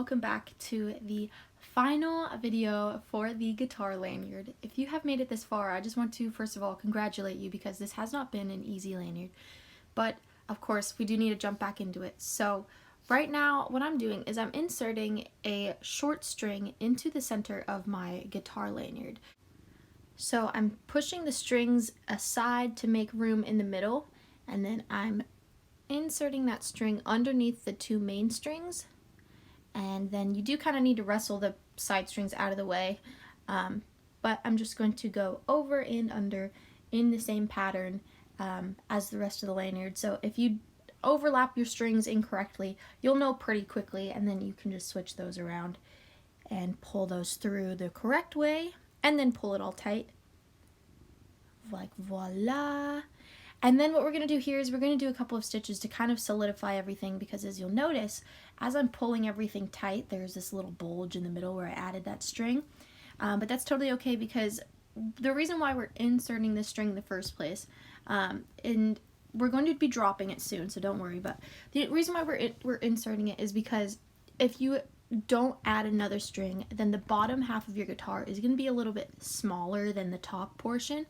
welcome back to the final video for the guitar lanyard. If you have made it this far, I just want to first of all congratulate you because this has not been an easy lanyard, but of course we do need to jump back into it. So right now what I'm doing is I'm inserting a short string into the center of my guitar lanyard. So I'm pushing the strings aside to make room in the middle, and then I'm inserting that string underneath the two main strings, and then you do kind of need to wrestle the side strings out of the way, but I'm just going to go over and under in the same pattern as the rest of the lanyard. So if you overlap your strings incorrectly, you'll know pretty quickly, and then you can just switch those around and pull those through the correct way and then pull it all tight, like voila. And then what we're going to do here is we're going to do a couple of stitches to kind of solidify everything, because as you'll notice, as I'm pulling everything tight, there's this little bulge in the middle where I added that string. But that's totally okay, because the reason why we're inserting this string in the first place, and we're going to be dropping it soon, so don't worry, but the reason why we're inserting it is because if you don't add another string, then the bottom half of your guitar is going to be a little bit smaller than the top portion.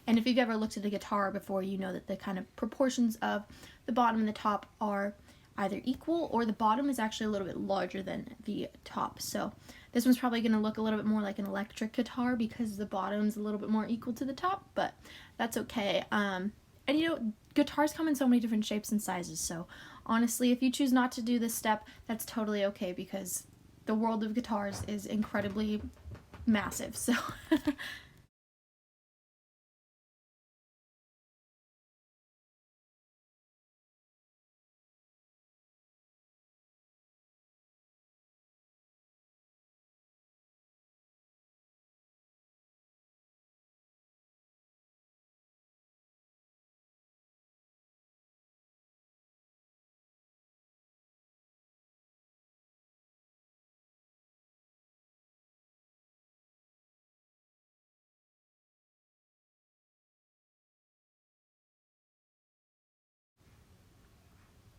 And if you've ever looked at a guitar before, you know that the kind of proportions of the bottom and the top are either equal, or the bottom is actually a little bit larger than the top. So this one's probably going to look a little bit more like an electric guitar because the bottom's a little bit more equal to the top, but that's okay. And you know, guitars come in so many different shapes and sizes, so honestly, if you choose not to do this step, that's totally okay, because the world of guitars is incredibly massive, so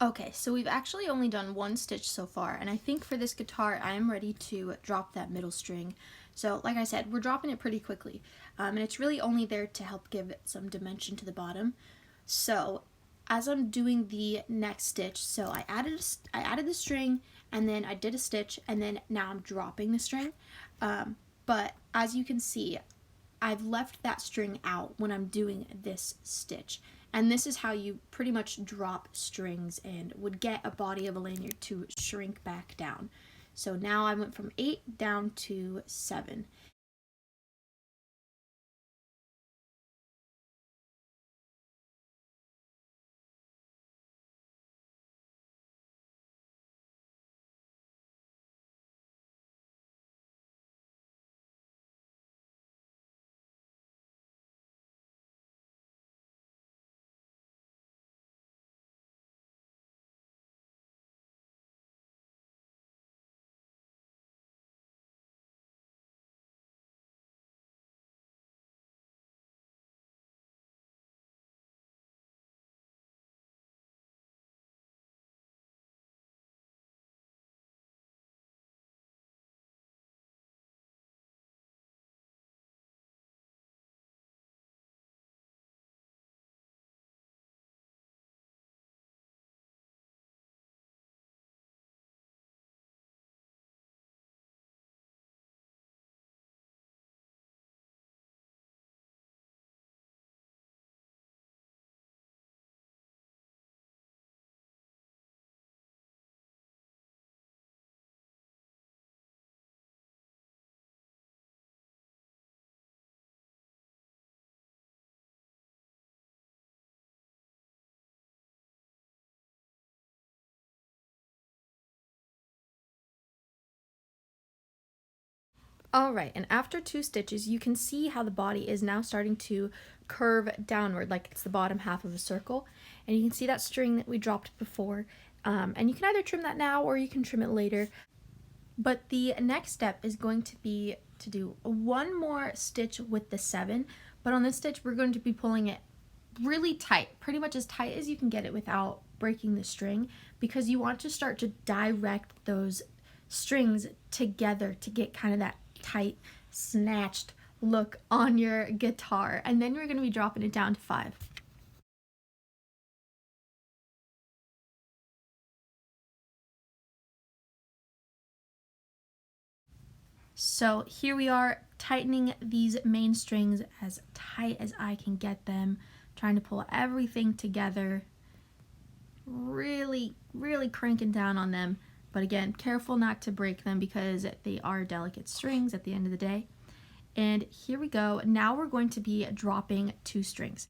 okay, so we've actually only done one stitch so far, and I think for this guitar I am ready to drop that middle string. So like I said, we're dropping it pretty quickly, and it's really only there to help give it some dimension to the bottom. So as I'm doing the next stitch, so I added the string, and then I did a stitch, and then now I'm dropping the string. But as you can see, I've left that string out when I'm doing this stitch. And this is how you pretty much drop strings and would get a body of a lanyard to shrink back down. So now I went from 8 down to 7. Alright, and after 2 stitches, you can see how the body is now starting to curve downward, like it's the bottom half of a circle. And you can see that string that we dropped before. And you can either trim that now or you can trim it later. But the next step is going to be to do one more stitch with the 7. But on this stitch, we're going to be pulling it really tight, pretty much as tight as you can get it without breaking the string, because you want to start to direct those strings together to get kind of that tight, snatched look on your guitar. And then you're going to be dropping it down to 5. So here we are, tightening these main strings as tight as I can get them, trying to pull everything together, really cranking down on them. But again, careful not to break them because they are delicate strings at the end of the day. And here we go. Now we're going to be dropping 2 strings.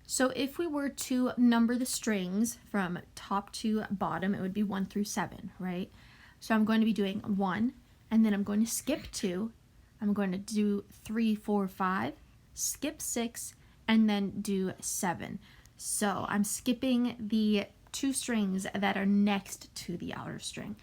So if we were to number the strings from top to bottom, it would be 1 through 7, right? So I'm going to be doing 1, and then I'm going to skip 2. I'm going to do 3, 4, 5, skip 6, and then do 7. So I'm skipping the 2 strings that are next to the outer string.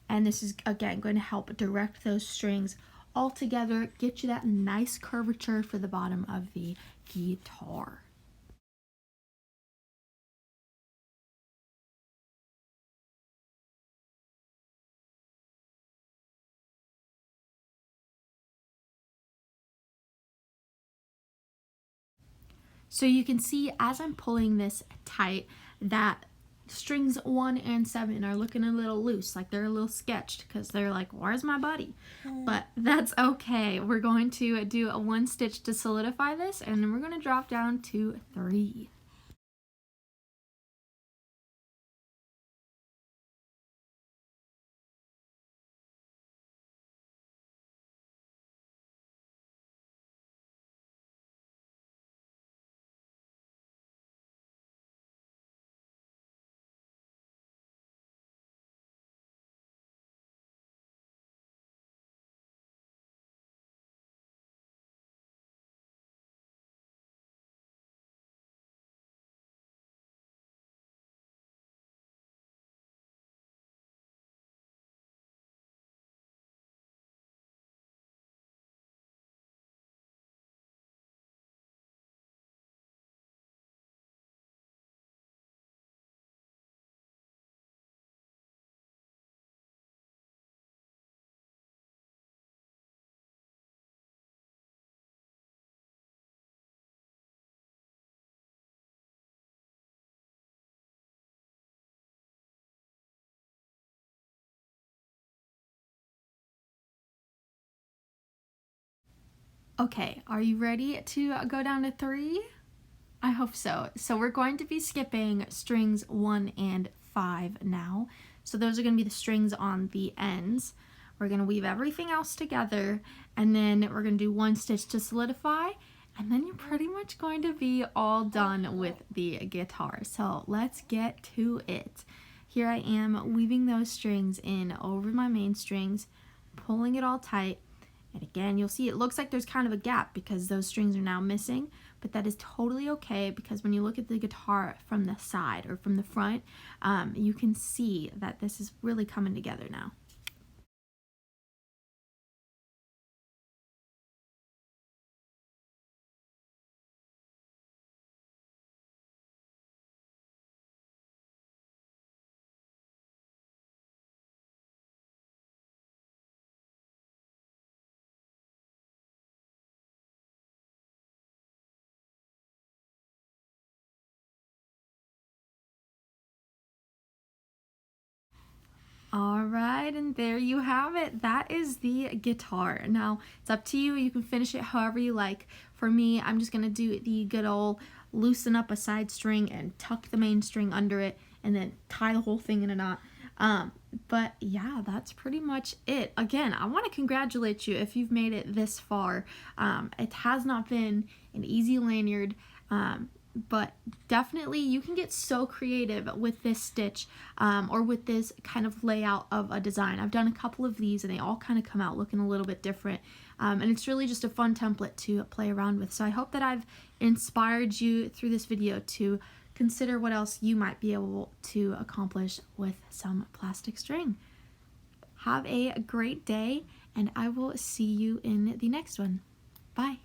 And this is, again, going to help direct those strings all together, get you that nice curvature for the bottom of the guitar. So you can see as I'm pulling this tight that strings 1 and 7 are looking a little loose, like they're a little sketched because they're like, where's my buddy? But that's okay. We're going to do a 1 stitch to solidify this, and then we're going to drop down to 3. Okay, are you ready to go down to 3? I hope so. So we're going to be skipping strings 1 and 5 now. So those are going to be the strings on the ends. We're going to weave everything else together, and then we're going to do 1 stitch to solidify, and then you're pretty much going to be all done with the guitar. So let's get to it. Here I am weaving those strings in over my main strings, pulling it all tight. And again, you'll see it looks like there's kind of a gap because those strings are now missing, but that is totally okay because when you look at the guitar from the side or from the front, you can see that this is really coming together now. Alright, and there you have it. That is the guitar. Now, it's up to you. You can finish it however you like. For me, I'm just going to do the good old loosen up a side string and tuck the main string under it and then tie the whole thing in a knot. But yeah, that's pretty much it. Again, I want to congratulate you if you've made it this far. It has not been an easy lanyard. But definitely you can get so creative with this stitch or with this kind of layout of a design. I've done a couple of these and they all kind of come out looking a little bit different, and it's really just a fun template to play around with. So I hope that I've inspired you through this video to consider what else you might be able to accomplish with some plastic string. Have a great day, and I will see you in the next one. Bye.